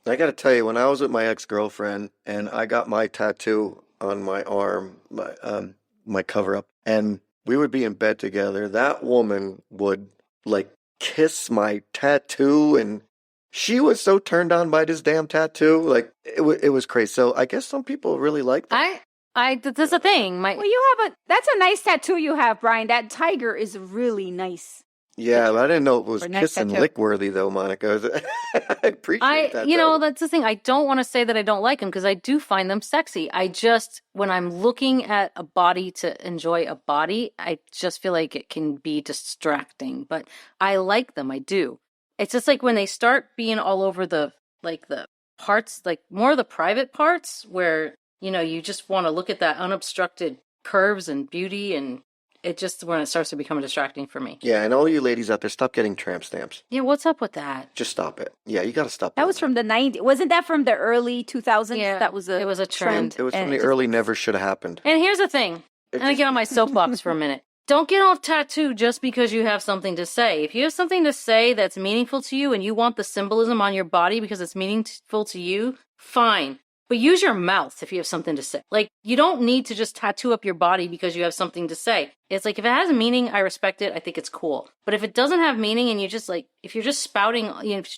I got to tell you, when I was with my ex-girlfriend and I got my tattoo on my arm, my cover-up, and we would be in bed together, that woman would kiss my tattoo, and she was so turned on by this damn tattoo. It was crazy. So I guess some people really like that. That's a thing. Well, that's a nice tattoo you have, Brian. That tiger is really nice. Yeah, but I didn't know it was kiss and lick worthy though, Monica. I appreciate that. That's the thing. I don't want to say that I don't like them because I do find them sexy. When I'm looking at a body to enjoy a body, I just feel like it can be distracting, but I like them. I do. It's just when they start being all over the parts, more of the private parts where, you just want to look at that unobstructed curves and beauty, and it just when it starts to become distracting for me. Yeah, and all you ladies out there, stop getting tramp stamps. Yeah, what's up with that? Just stop it. Yeah, you got to stop. That was from the 90s. Wasn't that from the early 2000s? Yeah, it was a trend. It was from the early never should have happened. And here's the thing. I'm going to get on my soapbox for a minute. Don't get off tattoo just because you have something to say. If you have something to say that's meaningful to you and you want the symbolism on your body because it's meaningful to you, fine. But use your mouth if you have something to say. You don't need to just tattoo up your body because you have something to say. It's if it has a meaning, I respect it. I think it's cool. But if it doesn't have meaning and you just if you're just spouting,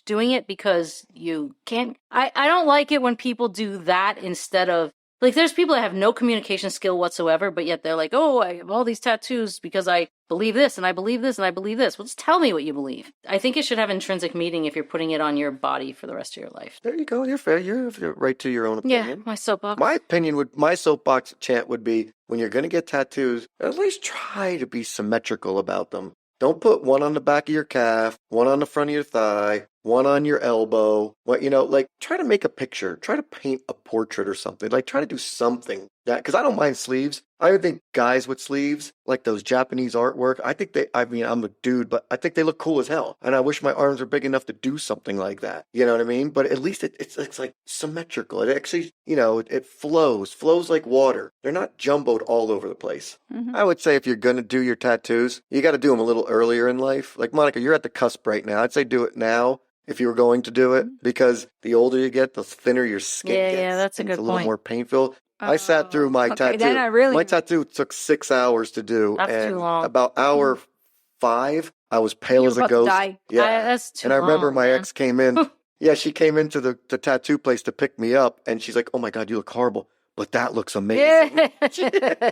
doing it because you can't. I don't like it when people do that instead of, Like, there's people that have no communication skill whatsoever, but yet they're like, oh, I have all these tattoos because I believe this, and I believe this, and I believe this. Well, just tell me what you believe. I think it should have intrinsic meaning if you're putting it on your body for the rest of your life. There you go. You're fair. You're right to your own opinion. Yeah, my soapbox. My soapbox chant would be, when you're going to get tattoos, at least try to be symmetrical about them. Don't put one on the back of your calf, one on the front of your thigh, one on your elbow. Try to make a picture. Try to paint a portrait or something. Like, try to do something. Yeah, because I don't mind sleeves. I would think guys with sleeves, like those Japanese artwork, I'm a dude, but I think they look cool as hell. And I wish my arms were big enough to do something like that. You know what I mean? But at least it's like symmetrical. It actually, it flows like water. They're not jumbled all over the place. Mm-hmm. I would say if you're going to do your tattoos, you got to do them a little earlier in life. Like, Monica, you're at the cusp right now. I'd say do it now if you were going to do it, because the older you get, the thinner your skin gets. Yeah, that's a good point. It's a little more painful. I sat through my tattoo. My tattoo took 6 hours to do. That's too long. About hour 5, I was pale as a ghost. Die. Yeah, that's too long. And I remember my man. ex came in. Yeah, she came into the tattoo place to pick me up, and she's like, "Oh my God, you look horrible, but that looks amazing." Yeah.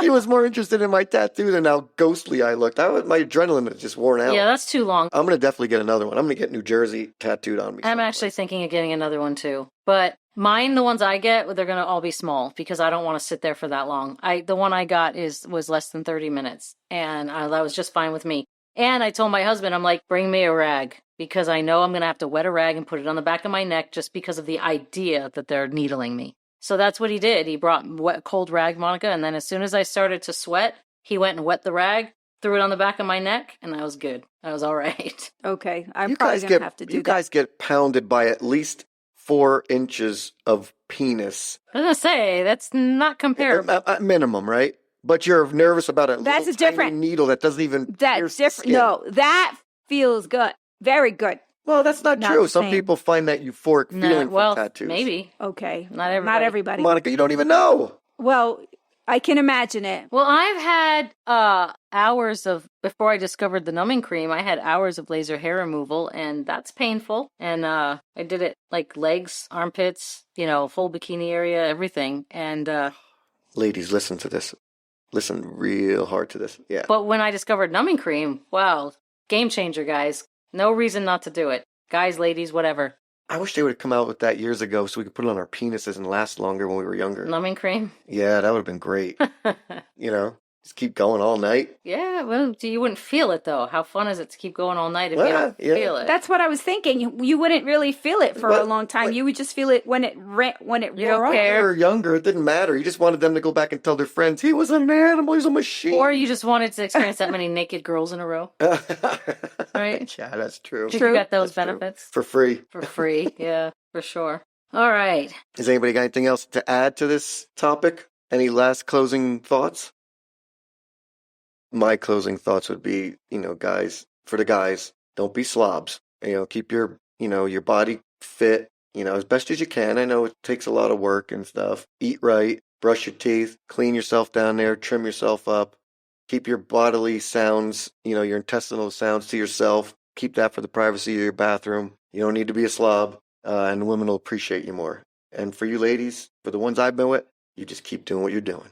She was more interested in my tattoo than how ghostly I looked. My adrenaline had just worn out. Yeah, that's too long. I'm gonna definitely get another one. I'm gonna get New Jersey tattooed on me. I'm actually thinking of getting another one too, but mine, the ones I get, they're going to all be small because I don't want to sit there for that long. The one I got was less than 30 minutes, and that was just fine with me. And I told my husband, I'm like, bring me a rag, because I know I'm going to have to wet a rag and put it on the back of my neck just because of the idea that they're needling me. So that's what he did. He brought cold rag, Monica, and then as soon as I started to sweat, he went and wet the rag, threw it on the back of my neck, and I was good. I was all right. Okay, I'm probably going to have to do that. You guys get pounded by at least 4 inches of penis. I was going to say, that's not comparable. At minimum, right? But you're nervous about a little tiny needle that doesn't even pierce the skin. No, that feels good. Very good. Well, that's not true. Some people find that euphoric feeling from tattoos. Maybe. Okay. Not everybody. Monica, you don't even know. Well, I can imagine it. Well, I've had hours of, before I discovered the numbing cream, I had hours of laser hair removal, and that's painful. And I did it like legs, armpits, full bikini area, everything. And ladies, listen to this. Listen real hard to this. Yeah. But when I discovered numbing cream, wow, game changer, guys. No reason not to do it. Guys, ladies, whatever. I wish they would have come out with that years ago so we could put it on our penises and last longer when we were younger. Numbing cream? Yeah, that would have been great. Just keep going all night. Yeah, well, you wouldn't feel it, though. How fun is it to keep going all night if you don't feel it? That's what I was thinking. You wouldn't really feel it for a long time. You would just feel it when it wore off. When you were younger, it didn't matter. You just wanted them to go back and tell their friends, he was an animal, he was a machine. Or you just wanted to experience that many naked girls in a row. Right? Yeah, that's true. You got those benefits. True. For free. For free, yeah, for sure. All right. Has anybody got anything else to add to this topic? Any last closing thoughts? My closing thoughts would be, guys, for the guys, don't be slobs. Keep your body fit, as best as you can. I know it takes a lot of work and stuff. Eat right, brush your teeth, clean yourself down there, trim yourself up. Keep your bodily sounds, your intestinal sounds to yourself. Keep that for the privacy of your bathroom. You don't need to be a slob, and women will appreciate you more. And for you ladies, for the ones I've been with, you just keep doing what you're doing.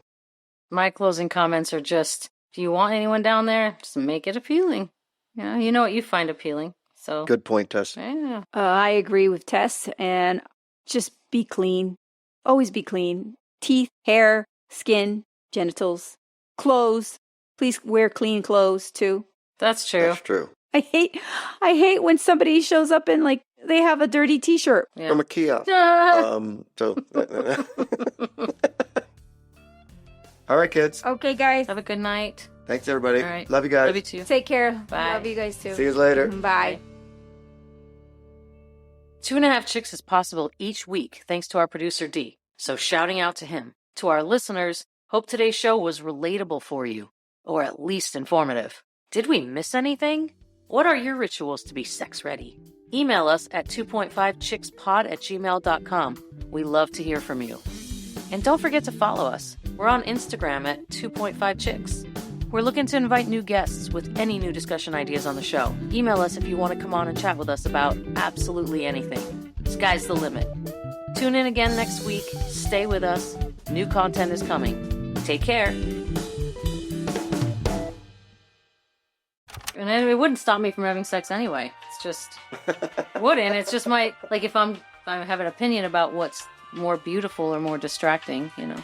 My closing comments are just, do you want anyone down there? Just make it appealing. You know what you find appealing. So good point, Tess. Yeah. I agree with Tess, and just be clean. Always be clean. Teeth, hair, skin, genitals, clothes. Please wear clean clothes too. That's true. That's true. I hate when somebody shows up and they have a dirty T-shirt from a kiosk. All right, kids. Okay, guys. Have a good night. Thanks, everybody. All right. Love you guys. Love you too. Take care. Bye. Love you guys too. See you later. Bye. 2.5 Chicks is possible each week thanks to our producer D. So shouting out to him. To our listeners, hope today's show was relatable for you, or at least informative. Did we miss anything? What are your rituals to be sex ready? Email us at 2.5chickspod@gmail.com. We love to hear from you. And don't forget to follow us. We're on Instagram at 2.5chicks. We're looking to invite new guests with any new discussion ideas on the show. Email us if you want to come on and chat with us about absolutely anything. Sky's the limit. Tune in again next week. Stay with us. New content is coming. Take care. And it wouldn't stop me from having sex anyway. It's just wouldn't. It's just my, like, if I have an opinion about what's more beautiful or more distracting, you know.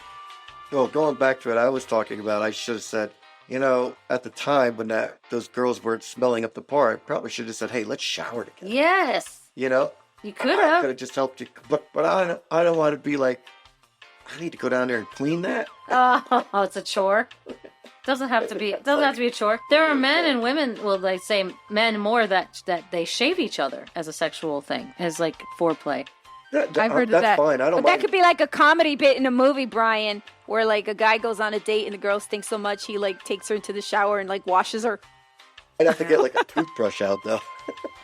Well, going back to it, I was talking about, I should have said, you know, at the time when those girls weren't smelling up the par, I probably should have said, hey, let's shower together. Yes. You know? You could have. Could have just helped you. But I don't want to be like, I need to go down there and clean that. Oh, it's a chore. Doesn't have to be a chore. There are men and women, well, they say men more that they shave each other as a sexual thing, as like foreplay. I've heard of that. That's fine. I don't But mind. that could be like a comedy bit in a movie, Brian, where like a guy goes on a date and the girl stinks so much he like takes her into the shower and like washes her. I'd have to get like a toothbrush out though.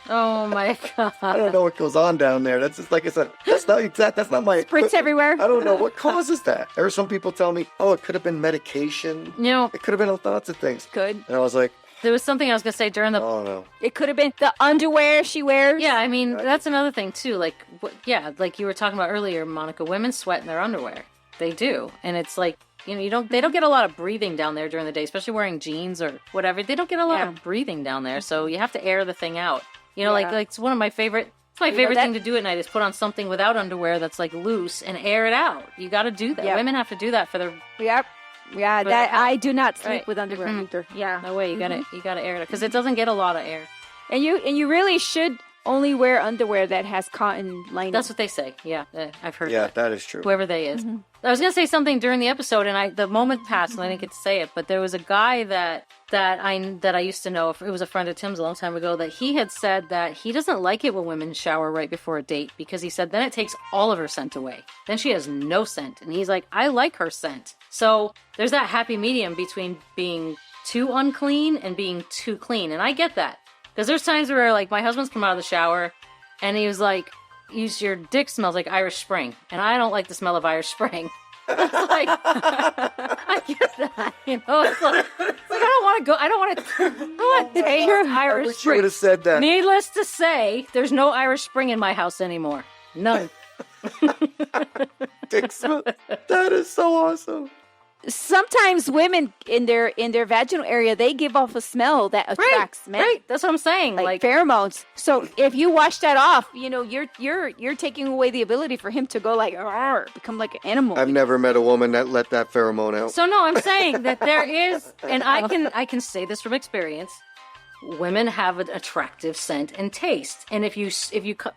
Oh my God. I don't know what goes on down there. That's just like I said. That's not my Spritz everywhere. I don't know what causes that. Or some people tell me, oh, it could have been medication. You know, It could have been all lots of things. Good. And I was like, there was something I was going to say during the... oh no. It could have been the underwear she wears. Yeah, I mean, that's another thing too. Like, like you were talking about earlier, Monica, women sweat in their underwear. They do. And it's like, you know, they don't get a lot of breathing down there during the day, especially wearing jeans or whatever. They don't get a lot of breathing down there. So you have to air the thing out. You know, like it's one of my favorite... It's my favorite thing to do at night is put on something without underwear that's like loose and air it out. You got to do that. Yep. Women have to do that for their... Yep. Yeah, But that I do not sleep right. with underwear either. Yeah. No way, you gotta air it because it doesn't get a lot of air. And you really should only wear underwear that has cotton lining. That's what they say. Yeah, I've heard Yeah, that. that is true. Whoever they is. I was gonna say something during the episode, and the moment passed, and I didn't get to say it. But there was a guy that I used to know. It was a friend of Tim's a long time ago. That he had said that he doesn't like it when women shower right before a date because he said then it takes all of her scent away. Then she has no scent, and he's like, I like her scent. So there's that happy medium between being too unclean and being too clean, and I get that because there's times where like my husband's come out of the shower, and he was like, your dick smells like Irish Spring, and I don't like the smell of Irish Spring. It's like, I get that, you know. It's like I don't want to go. I don't want to take your I Irish wish you Spring. would have said that. Needless to say, there's no Irish Spring in my house anymore. None. Dick smell. That is so awesome. Sometimes women in their vaginal area, they give off a smell that attracts men. Right. That's what I'm saying. Like pheromones. So if you wash that off, you know, you're taking away the ability for him to go like become like an animal. I've never met a woman that let that pheromone out. So no, I'm saying that there is, and I can say this from experience. Women have an attractive scent and taste, and if you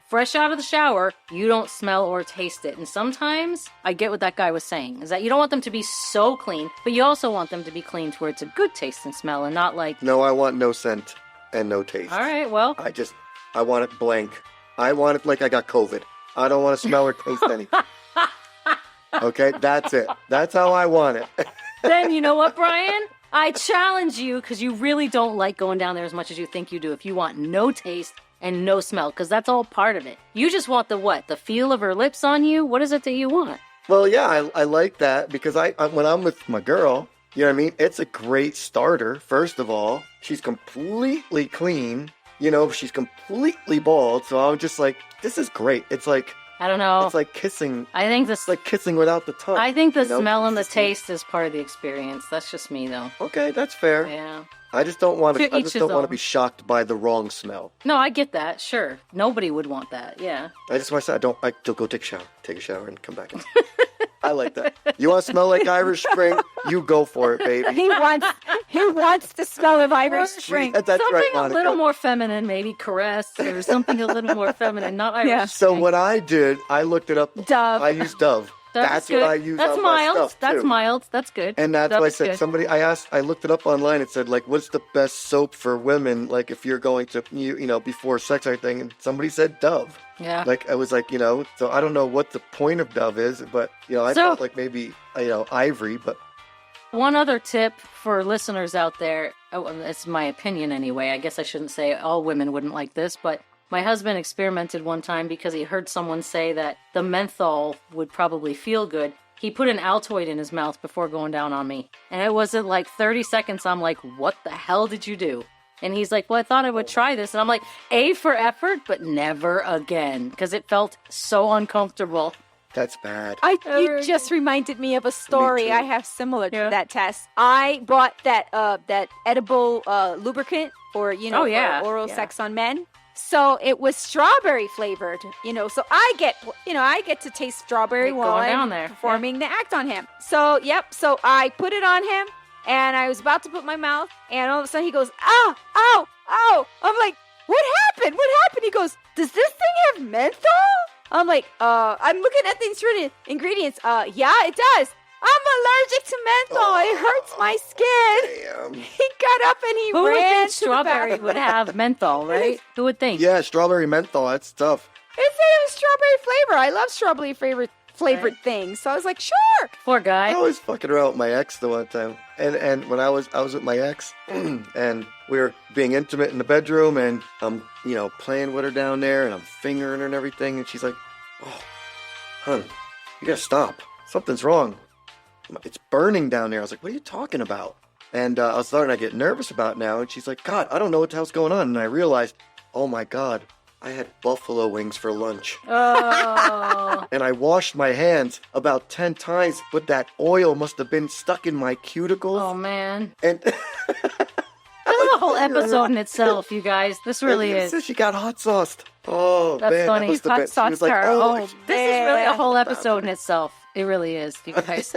fresh out of the shower, you don't smell or taste it. And sometimes I get what that guy was saying, is that you don't want them to be so clean, but you also want them to be clean to where it's a good taste and smell, and not like. No, I want no scent and no taste. All right, well, I want it blank. I want it like I got COVID. I don't want to smell or taste anything. Okay, that's it. That's how I want it. then you know what, Brian? I challenge you, because you really don't like going down there as much as you think you do, if you want no taste and no smell, because that's all part of it. You just want the what? The feel of her lips on you? What is it that you want? Well, yeah, I like that because I when I'm with my girl, you know what I mean? It's a great starter. First of all, she's completely clean. You know, she's completely bald. So I'm just like, this is great. It's like, I don't know. It's like kissing. It's like kissing without the tongue. I think the smell and the taste is part of the experience. That's just me, though. Okay, that's fair. Yeah. I just don't want to. To I each just his don't want to own. be shocked by the wrong smell. No, I get that. Sure, nobody would want that. Yeah. I just want to say I don't go take a shower, and come back. I like that. You want to smell like Irish Spring? You go for it, baby. He wants the smell of Irish Spring. That's something right, a Monica. little more feminine, maybe caress or something a little more feminine, not Irish. Yeah. So Spring. what I did, I looked it up. Dove. I used Dove. That's good. what I use. That's on my mild. stuff, That's too. mild. That's good. And that's why I said good. I looked it up online. It said, like, what's the best soap for women? Like, if you're going to, you know, before sex or anything. And somebody said Dove. Yeah. Like, I was like, you know, so I don't know what the point of Dove is, but, you know, I thought like maybe, you know, Ivory, but. One other tip for listeners out there, it's my opinion anyway. I guess I shouldn't say all women wouldn't like this, but my husband experimented one time because he heard someone say that the menthol would probably feel good. He put an Altoid in his mouth before going down on me. And it wasn't like 30 seconds. I'm like, what the hell did you do? And he's like, well, I thought I would try this. And I'm like, A for effort, but never again. Because it felt so uncomfortable. That's bad. You just reminded me of a story too. I have similar to Yeah. that test. I bought that edible lubricant for Oh, yeah. for oral Yeah. sex on men. So it was strawberry flavored, so I get to taste strawberry Like while going down I'm there. performing the act on him. So I put it on him and I was about to put my mouth and all of a sudden he goes, ow, ow, ow. I'm like, what happened? What happened? He goes, does this thing have menthol? I'm like, I'm looking at the ingredients. Yeah, it does. I'm allergic to menthol. It hurts my skin. Damn. He got up and he Who would ran think to the strawberry bathroom. would have menthol, right? Who would think? Yeah, strawberry menthol. That's tough. It said it was strawberry flavor. I love strawberry flavored things. So I was like, sure. Poor I guy. was fucking around with my ex the one time, and when I was with my ex, and we were being intimate in the bedroom, and I'm playing with her down there, and I'm fingering her and everything, and she's like, "Oh, hun, you gotta stop. Something's wrong. It's burning down there." I was like, "What are you talking about?" And I was starting to get nervous about it now, and she's like, "God, I don't know what the hell's going on," and I realized, oh my God, I had buffalo wings for lunch. Oh. And I washed my hands about 10 times, but that oil must have been stuck in my cuticles. Oh, man. And This is a whole episode in itself, you guys. This really is. She got hot sauced. Oh, That's man, funny. That must have Hot been, she sauce was like, her. oh, Oh, This is really a whole man. episode in itself. It really is, you guys.